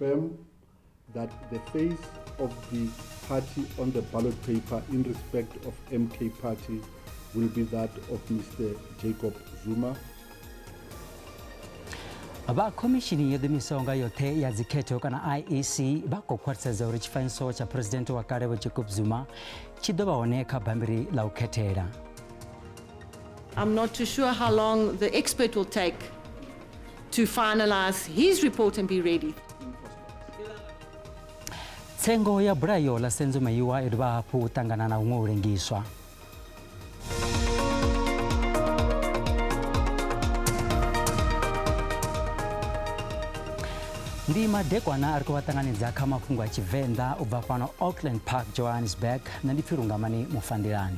confirm that the face of the party on the ballot paper in respect of MK Party will be that of Mr. Jacob Zuma. Ba komishini yodumisonga yote ya ziketo kana IEC bako kwatsaza uri chifanyiso cha president wa kale Jacob Zuma chidobaoneka bambiri la uketera. I'm not too sure how long the expert will take to finalize his report and be ready. Tsengo ya brayo la senzo maiwa iduba hapu tangana na urengiswa. Ndi madekwana arikuwatanganiza kama Mafhungo Tshivenda ubafano Auckland Park Johannesburg na ndifirungamani mufandirani.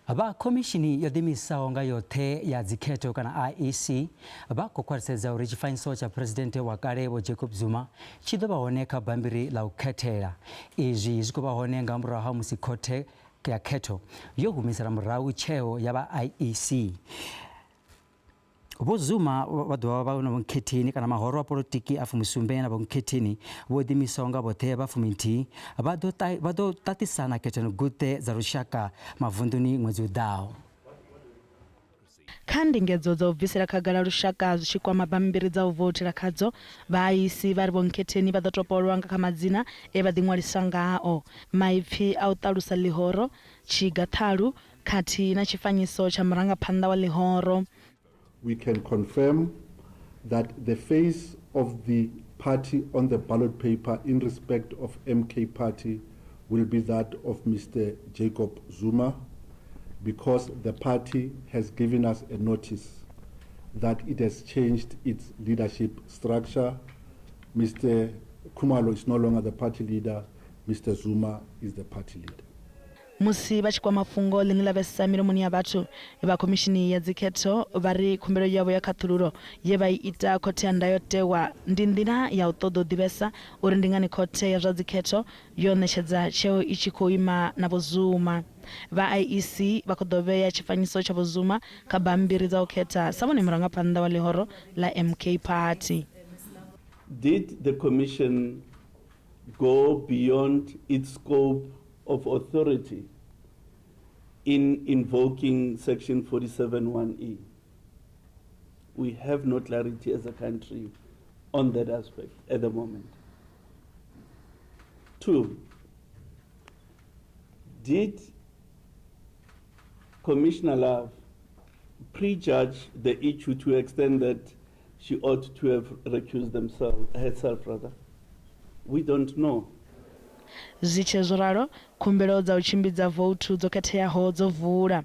Aba komishini yodimisaonga yote ya ziketo kana IEC bako kwatseza uri chifanyiso cha president wa kale Jacob Zuma chidobaoneka bambiri la uketera. Izvi zikubaonenga muraha musikote ya keto yogumisira murau cheo yaba IEC. Zuma wadwa nketini kana mahoro wa politiki afumusumbe na nketini wodimisonga bote bafuminti bado tatisana ketano gute za rushaka mavunduni mwezi udao. Kandi ngedzo zobvisira kagara rushaka zvichikwa mabambiri za uvotera kadzo vaisi vari bonketeni vadatopolwanga kamadzina evadimwalisanga ao maipfi autalusa lihoro chigatharu kati na chifanyiso cha murangaphanda wa lihoro. We can confirm that the face of the party on the ballot paper in respect of MK Party will be that of Mr. Jacob Zuma, because the party has given us a notice that it has changed its leadership structure. Mr. Khumalo is no longer the party leader, Mr. Zuma is the party leader. Musi bachikwa Mafhungo lingila besamiro muni abatu eba komishini ya ziketo bari kumbero yabo ya kathuluro yeba ita kote andayote wa ndindina ya utodo dibesa urindingani kote ya ziketo yonesheza cheo ichikoima na Zuma. Ba IEC bakodobe ya chifanyiso cha Zuma kabambiri za uketa samoni murangaphanda wa lihoro la MK Party. Did the commission go beyond its scope of authority in invoking section 47(1)(e)? We have no clarity as a country on that aspect at the moment. 2, did Commissioner Love prejudge the issue to extend that she ought to have recused herself? We don't know. Zichezoraro kumbero za uchimbiza votu zoketea hozo vura.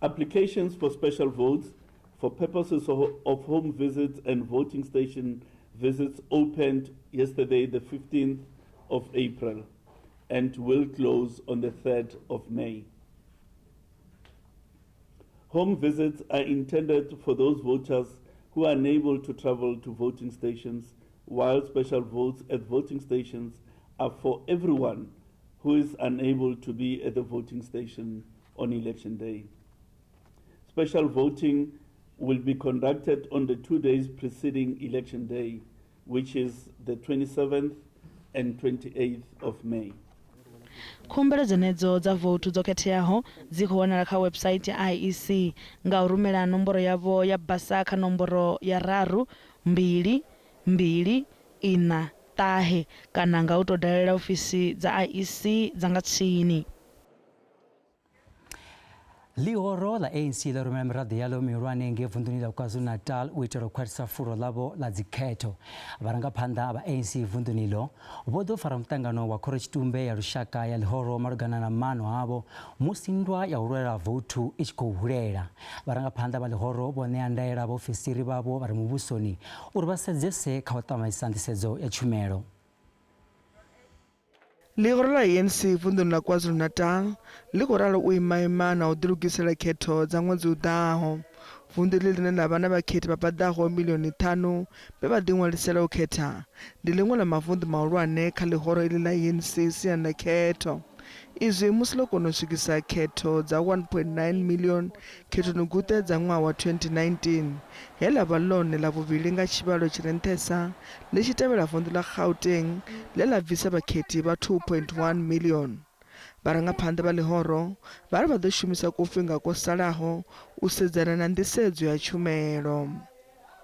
Applications for special votes for purposes of home visits and voting station visits opened yesterday, the 15th of April, and will close on the 3rd of May. Home visits are intended for those voters who are unable to travel to voting stations, while special votes at voting stations are for everyone who is unable to be at the voting station on election day. Special voting will be conducted on the 2 days preceding election day, which is the 27th and 28th of May. Kumbero zenedzo za votu zoketeaho zikuonera ka website ya IEC nga urumela nomboro yavo ya basaka nomboro ya raru 224 tahe kana nga utodalela ofisi za IEC zanga tsini. Lihoro la ANC la rumela miradi yalo mirwane nge vunduni la KwaZulu-Natal uitero kwatsa furo labo la ziketo abarangaphanda aba ANC vunduni lo bodo faramtangano wa korochitumbe ya rushaka ya lihoro marugana na mano abo musindwa ya urwera votu ichikuhurera barangaphanda ba lihoro bone andaira ba ofisiri babo bari mu busoni urubasezese kawatama isandisezo ya chumero. Lihoro la ANC vunduni la KwaZulu-Natal likoralo uimaima na udirukisela khetho za mwezi udaho. vundu line la vana vakhethi va paḓaho milioni 5 vhe vha ḓiṅwalisela u khetha ndi ḽiṅwe ḽa mavundu mahulwane kha ḽihoro iḽi ḽa ANC siani ḽa khetho izwi musi ḽo kona u swikisa khetho dza 1.9 million khethonogute dza ṅwaha wa 2019 he ḽa vha ḽone ḽa vhuvhili nga tshivhalo tshi re nṱhesa ḽi tshi tevhela vundu ḽa Gauteng ḽe ḽa bvisa vhakhethi vha 2.1 million. Vharangaphanḓa vha ḽihoro vha ri vha ḓo shumisa kufhinga ko salaho u sedzana na nḓisedzo ya tshumelo.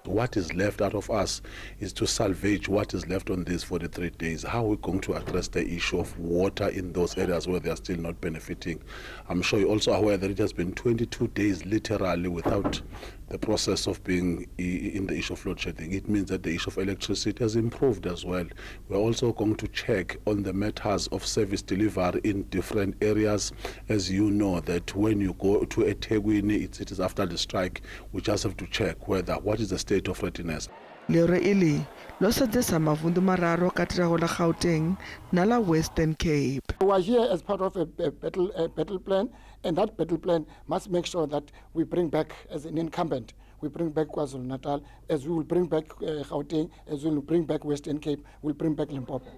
What is left out of us is to salvage what is left on these 43 days. How are we going to address the issue of water in those areas where they are still not benefiting? I'm sure you're also aware that it has been 22 days literally without the process of being in the issue of load shedding. It means that the issue of electricity has improved as well. We're also going to check on the matters of service delivery in different areas. As you know, that when you go to a eThekwini, it is after the strike, we just have to check what is the state of readiness. Lero ili lo sedzesa mavundu mararu katiraho la Gauteng na la Western Cape. We are here as part of a battle plan, and that battle plan must make sure that we bring back, as an incumbent, we bring back KwaZulu-Natal, as we will bring back Gauteng, as we will bring back Western Cape, we'll bring back Limpopo.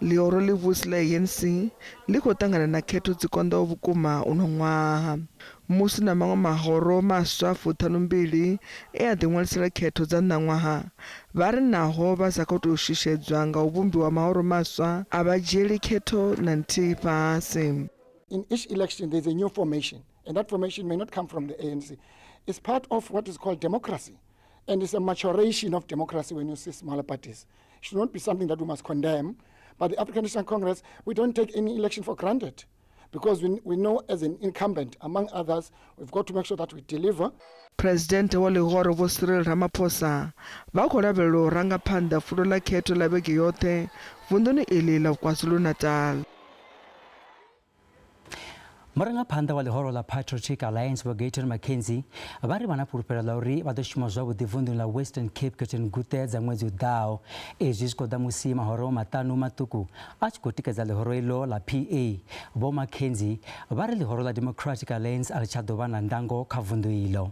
Ḽihoro ḽivhusi ḽa ANC ḽi khou ṱangana na khetho dzi konḓaho vhukuma uno ṅwaha musi na maṅwe mahoro maswa 42 e a ḓiṅwalisela khetho dza ṋaṅwaha vha ri naho vha sa khou tou shushedzwa nga u vhumbiwa mahoro maswa a vha dzhieli khetho na nthihi fhasi. In each election, there's a new formation, and that formation may not come from the ANC. It's part of what is called democracy, and it's a maturation of democracy when you see smaller parties. It should not be something that we must condemn. But the African National Congress, we don't take any election for granted, because we know as an incumbent, among others, we've got to make sure that we deliver. President wa ḽihoro Vho Cyril Ramaphosa vha khou lavhelela u ranga phanḓa fulo ḽa khetho ḽa vhege yoṱhe vunḓuni iḽi ḽa KwaZulu-Natal. Murangaphanḓa wa ḽihoro ḽa Patriotic Alliance vho Gayton Mackenzie vha ri vha na fhulufhelo ḽa uri vha ḓo shuma zwavhuḓi vunḓuni ḽa Western Cape khethonogute dza ṅwedzi u ḓaho ezwi zwi khou ḓa musi mahoro maṱanu maṱuku a tshi khou tikedza ḽihoro iḽo ḽa PA. Vho Mackenzie vha ri ḽihoro ḽa Democratic Alliance a ḽi tsha ḓo vha na ndango kha vunḓu iḽo.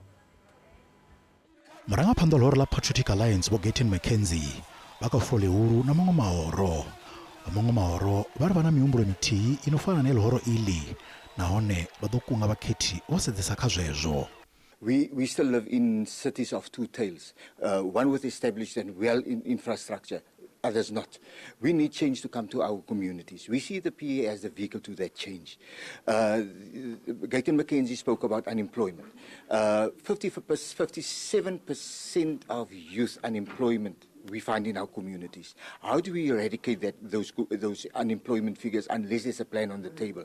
Murangaphanḓa wa ḽihoro ḽa Patriotic Alliance vho Gayton Mackenzie vha khou fola ḽihulu na maṅwe mahoro vha ri vha na mihumbulo mithihi ino fana na ḽihoro iḽi nahone vha ḓo kunga vhakhethi vho sedzesa kha zwezwo. We still live in cities of two tales, one with established and well infrastructure, others not. We need change to come to our communities. We see the PA as the vehicle to that change. Gayton Mackenzie spoke about unemployment. 57% of youth unemployment we find in our communities. How do we eradicate those unemployment figures unless there's a plan on the table?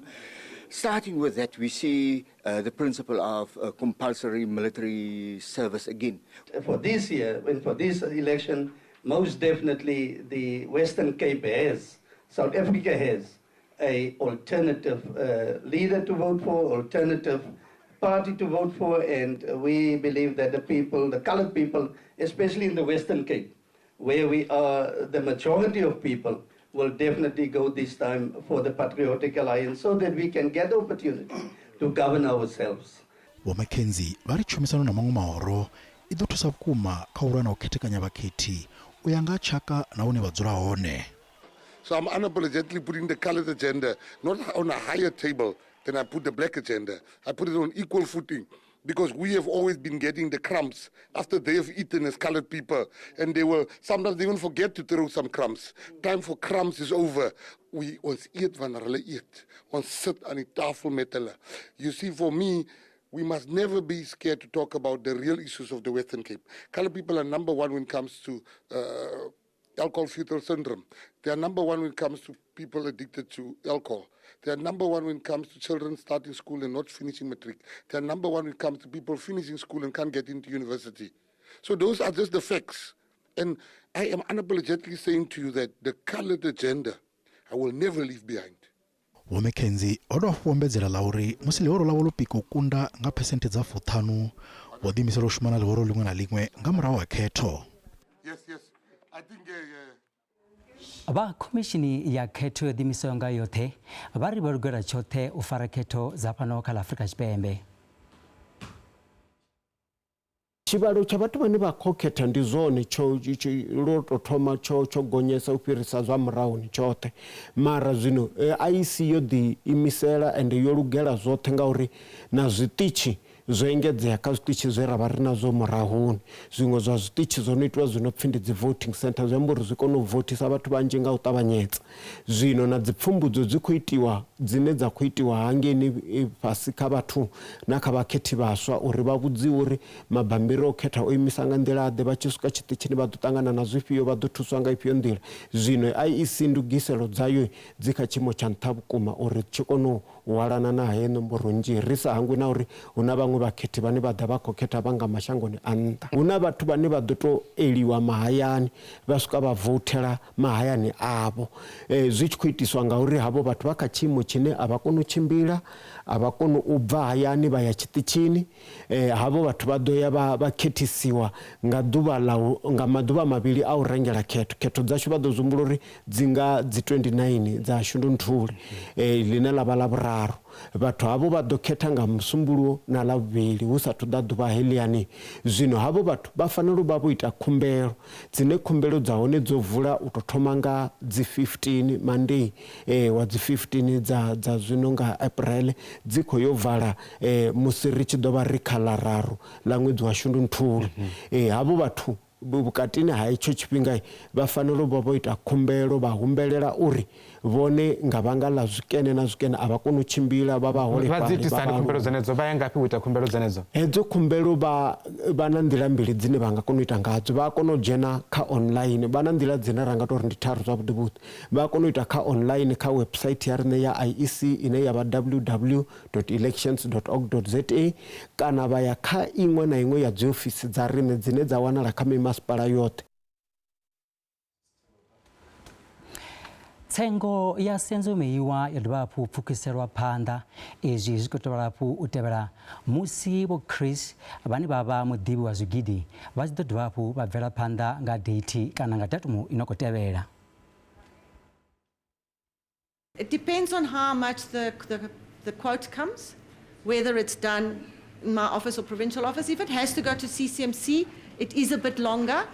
Starting with that, we see the principle of compulsory military service again. For this year, and for this election, most definitely the Western Cape has, South Africa has, an alternative leader to vote for, alternative party to vote for, and we believe that the people, the colored people, especially in the Western Cape, where we are the majority of people, will definitely go this time for the Patriotic Alliance so that we can get the opportunity to govern ourselves. Vho Mackenzie vha ri tshumisano na maṅwe mahoro I ḓo thusa vhukuma kha u lwa na u khethekanya vhakhethi u ya nga tshaka na hune vha dzula hone. So I'm unapologetically putting the colored agenda not on a higher table than I put the black agenda. I put it on equal footing, because we have always been getting the crumbs after they have eaten as colored people, and they will sometimes even forget to throw some crumbs. Time for crumbs is over. Ons eet wanneer hulle eet. Ons sit aan die tafel met hulle. You see, for me, we must never be scared to talk about the real issues of the Western Cape. Colored people are number one when it comes to alcohol fetal syndrome. They are number one when it comes to people addicted to alcohol. They are number one when it comes to children starting school and not finishing matric. They are number one when it comes to people finishing school and can't get into university. So those are just the facts. And I am unapologetically saying to you that the colored agenda, I will never leave behind. Vho Mackenzie o dovha hafhu ombedzela ḽa uri musi ḽihoro ḽavho ḽo pika u kunda nga phesenthe dza 50 vho ḓiimisela u shuma na ḽihoro ḽiṅwe na ḽiṅwe nga murahu ha khetho. Yes. I think Vha khomishini ya khetho yo ḓiimisaho nga yoṱhe vha ri vha lugela tshoṱhe u fara khetho dza fhano kha ḽa Afrika Tshipembe. tshivhalo tsha vhathu vhane vha khokhetha ndi zwone lo to thoma tsho gonyesa u fhirisa zwa murahuni tshoṱhe mara zwino IEC yo ḓi imisela ende yo lugela zwoṱhe ngauri na zwiṱitshi zwo engedzea kha zwiṱitshi zwe ra vha ri nazwo murahuni zwiṅwe zwa zwiṱitshi zwo no itiwa zwino pfhi ndi dzi voting center zwi amba uri zwi kone u votisa vhathu vhanzhi nga u ṱavhanyedza zwino na dzi pfumbudzo dzi khou itiwa dzine dza khou itiwa hangeni fhasi kha vhathu na kha vhakhethi vhaswa uri vha vhudziwe uri mabambiri o khetha o imisa nga nḓila ḓe vha tshi swika tshiṱitshini vha ḓo ṱangana na zwifhio vha ḓo thuswa nga ifhio nḓila zwino IEC ndugiselo dzayo dzi kha tshiimo tsha nṱha vhukuma uri tshi kone u hwalana na heyo nomboro nnzhi ri sa hangwi na uri hu na vhaṅwe vhakhethi vhane vha ḓa vha khou khetha vha nga mashangoni a nnḓa hu na vhathu vhane vha ḓo tou eliwa mahayani vha swika vha vothela mahayani avho zwi tshi khou itiswa ngauri havho vhathu vha kha tshiimo tshine a vha koni u tshimbila a vha koni u bva hayani vha ya tshiṱitshini havho vhathu vha ḓo ya vha khethisiwa nga maḓuvha mavhili a u rengela khetho dzashu vha ḓo zumbula uri dzi nga dzi 29 dza shundunthule ḽine ḽa vha ḽa vhuraru vhathu havho vha ḓo khetha nga musumbuluwo na ḽavhuvhili hu sathu ḓa ḓuvha heḽiani zwino havho vhathu vha fanela u vha vho ita khumbelo dzine khumbelo dza hone dzo vula u tou thoma nga dzi 15 Monday wa dzi 15 dza zwino nga April dzi khou yo vala musi ri tshi ḓo vha ri kha ḽararu ḽa ṅwedzi wa shundunthule havho vhathu vhukatini ha itsho tshifhinga vha fanela u vha vho ita khumbelo vha humbelela uri vhone nga vhanga ḽa zwikene na zwikene a vha koni u tshimbila vha vhaholefhali vha dzi itisani khumbelo dzenedzo vha ya ngafhi u ita khumbelo dzenedzo hedzo khumbelo vha na nḓila mbili dzine vha nga kona u ita ngadzo vha a kona u dzhena kha online vha na nḓila dzine ra nga tori ndi tharu zwavhuḓi vhuḓi vha a kona u ita kha online kha website ya riṋe ya IEC ine ya vha www.elections.org.za kana vha ya kha iṅwe na iṅwe ya dzi ofisi dza riṋe dzine dza wanala kha mimasipala yoṱhe tsengo ya senzomeiwa ya dovha hafhu u pfukiseliwa phanḓa izwi zwi khou dovha hafhu u tevhela musi vho Chris vhane vha vha muḓivhi wa zwigidi vha tshi ḓo dovha hafhu vha bvela phanḓa nga date kana nga datumu ino khou tevhela. It depends on how much the quote comes, whether it's done in my office or provincial office. If it has to go to CCMC, it is a bit longer,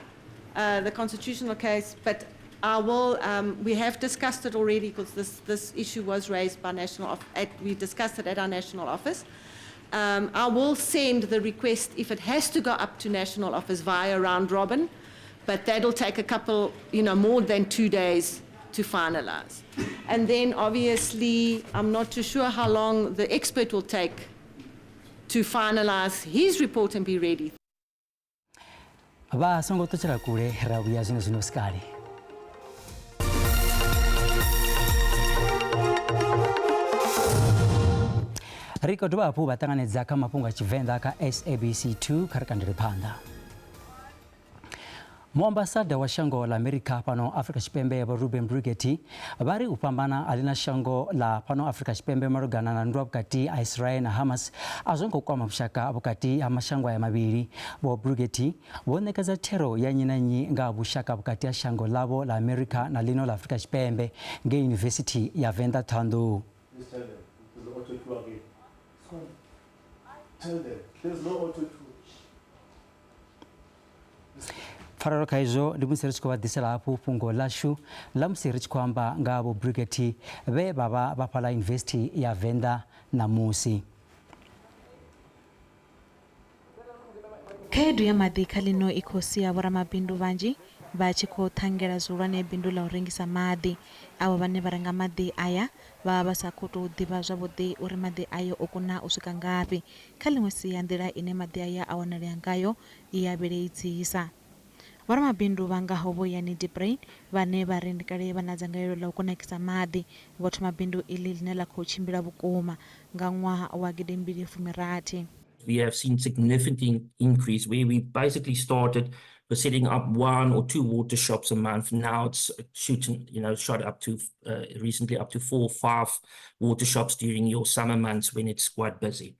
the constitutional case, but I will, we have discussed it already because this issue was raised by we discussed it at our national office. I will send the request if it has to go up to national office via round robin, but that'll take a couple, more than 2 days to finalize. And then obviously, I'm not too sure how long the expert will take to finalize his report and be ready. Songo tochera kule rawia zino skali. Riko dovha hafhu vha ṱanganedza kha mafhungo a Tshivenda kha SABC 2 kha ri kandele phanḓa. Muambasada wa shango la Amerika pano Afrika Tshipembe vho Ruben Brigeti vha ri u fhambana a ḽina shango la pano Afrika Tshipembe malugana na ndwa vhukati ha Israel na Hamas a zwo ngo kwama vhushaka vhukati ha mashango aya mavhili. Vho Brigeti vho ṋekedza thero ya nnyi na nnyi nga vhushaka vhukati ha shango ḽavho la Amerika na ḽino la Afrika Tshipembe ngei Yunivesithi ya Venda Ṱhohoyanḓou. Tell them, there's no auto-tune. Fararo kha izwo ndi musi ri tshi khou vha ḓisela hafhu fhungo ḽashu ḽa musi ri tshi khou amba nga vho Brigeti vhe vha vha vha fhaḽa Yunivesithi ya Venda ṋamusi. Khaedu ya maḓi kha ḽino i khou sia vhoramabindu vhanzhi vha tshi khou ṱhangela zwihulwane bindu ḽa u rengisa maḓi. Avho vhane vha renga maḓi aya vha vha sa khou tou ḓivha zwavhuḓi uri maḓi ayo o kuna u swika ngafhi. Kha ḽiṅwe sia nḓila ine maḓi aya a wanalea ngayo i ya vheleedzisa. Vhoramabindu vha ngaho vho Yani Debrain vhane vha ri ndi kale vha na dzangalelo ḽa u kunakisa maḓi vho thoma bindu iḽi ḽine ḽa khou tshimbila vhukuma nga ṅwaha wa 2016. We have seen significant increase where we basically started with setting up 1 or 2 water shops a month. Now it's shooting, shot up to recently up to 4 or 5 water shops during your summer months when it's quite busy.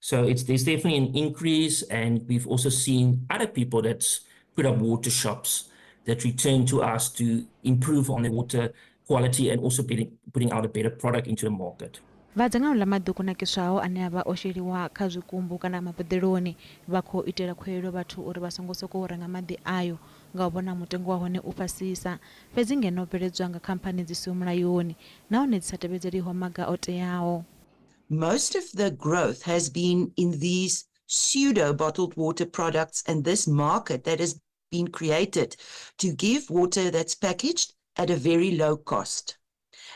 So there's definitely an increase, and we've also seen other people that's put up water shops that return to us to improve on the water quality and also putting out a better product into the market. vhadzangano ḽa maḓi o kunakiswaho ane a vha o sheliwa kha zwikumbu kana maboḓeloni vha khou itela khuwelelo vhathu uri vha songo sokou renga maḓi ayo nga u vhona mutengo wa hone u fhasisa fhedzi ngeno bveledzwa nga khamphani dzi siho mulayoni nahone dzi sa tevhedzeliho maga o teaho. Most of the growth has been in these pseudo bottled water products and this market that has been created to give water that's packaged at a very low cost.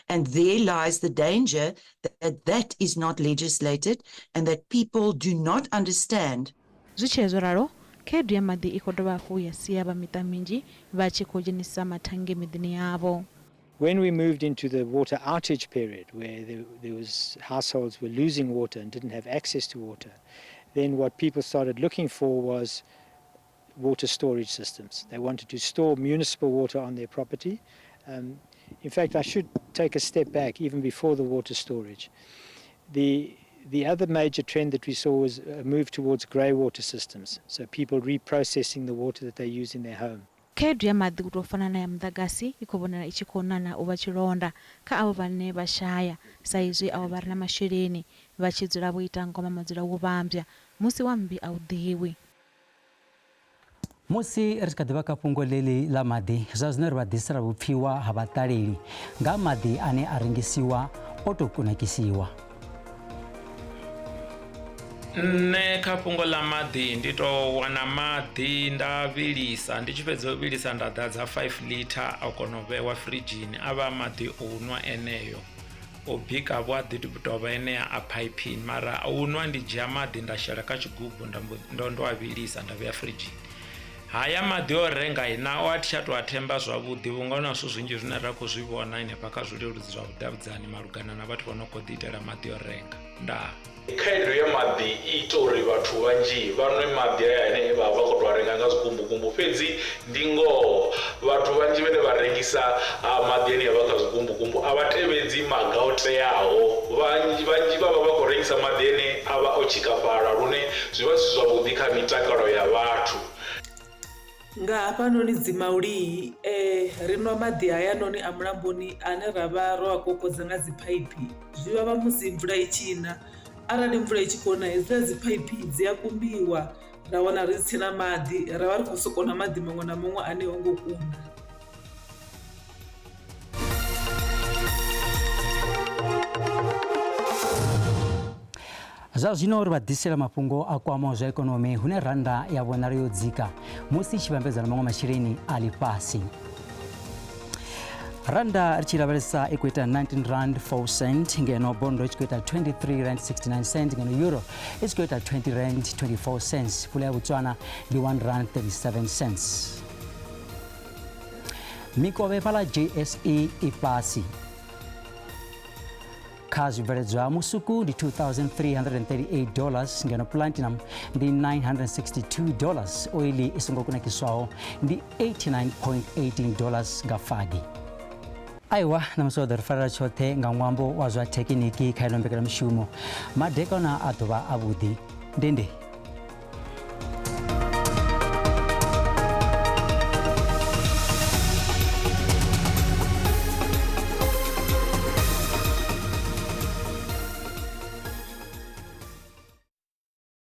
And there lies the danger that is not legislated and that people do not understand. Zwi tshi hezwo ralo khaedu ya maḓi i khou dovha hafhu ya sia vha miṱa minzhi vha tshi khou dzhenisa mathange miḓini yavho. When we moved into the water outage period, where there was households were losing water and didn't have access to water, then what people started looking for was water storage systems. They wanted to store municipal water on their property. In fact, I should take a step back even before the water storage. The other major trend that we saw was a move towards grey water systems, so people reprocessing the water that they use in their home. Khaedu ya maḓi u tou fana na ya muḓagasi i khou vhonala i tshi khou nana u vha tshilonda kha avho vhane vha shaya sa izwi avho vha re na masheleni vha tshi dzula vho ita ngoma madzula wo vhambya musi wa mmbi a u ḓiwi. Musi ri tshi kha ḓivha kha fhungo ḽeḽi ḽa maḓi zwa zwino ri vha ḓisela vhupfiwa ha vhaṱaleli nga maḓi ane a rengisiwa o tou kunakisiwa. Nṋe kha fhungo ḽa maḓi ndi tou wana maḓi nda vhilisa ndi tshi fhedza u vhilisa nda ḓadza 5 liter a kona u vhewa firidzhini a vha maḓi o nwa eneyo o bika vho a ḓi tou vha enea a pipini mara o nwa ndi dzhia maḓi nda shela kha tshigubu ndo a vhilisa nda vhea firidzhini. Haya maḓi o renga nao a thi tsha tou a themba zwavhuḓi vhunga hu na zwithu zwinzhi zwine ra khou zwi vhona hanefha kha zwileludzi zwa vhudavhidzani malugana na vhathu vho no khou ḓi itela maḓi o renga. Ndaa. Khaedu ya maḓi i ita uri vhathu vhanzhi vha nwe maḓi ane vha vha khou tou renga nga zwikumbukumbu fhedzi ndi ngoho vhathu vhanzhi vhane vha rengisa maḓi ane vha kha zwikumbukumbu a vha tevhedzi maga o teaho. Vhanzhi vha vha khou rengisa maḓi ane a vha o tshikafhala lune zwi vha zwi zwavhuḓi kha mitakalo ya vhathu. Nga hafhanoni Dzimauli ri nwa maḓi haya noni a mulamboni ane ra vha ro a kokodza nga dziphaiphi zwi vha musi mvula i tshi na arali mvula i tshi khou na hedziḽa dziphaiphi dzi a kumbiwa ra wana ri si na maḓi ra vha ri khou sokou nwa maḓi maṅwe na maṅwe ane ho ngo kuna. Zwa zwino ri vha ḓisela mafhungo a kwamaho zwa ikonomi hune randa ya vhonala yo dzika musi i tshi vhambedzwa na maṅwe masheleni a ḽifhasi. Randa ri tshi lavhelesa i khou ita 19 rand 4 cent ngeno bondo i tshi khou ita 23 rand 69 cent ngeno euro i tshi khou ita 20 rand 24 cents. Pfula ya Botswana ndi 1 rand 37 cents. Mikovhe fhaḽa JSE i fhasi. Kha zwibveledzwa musuku ndi $2,338 ngeno platinum ndi $962. Oili i songo kunakiswaho ndi $89.18 nga fagi. Aiwa na musodo ri farela tshoṱhe nga ṅwambo wa zwa thekiniki kha ino mbekanyamushumo madekwana a ḓovha avhuḓi ndende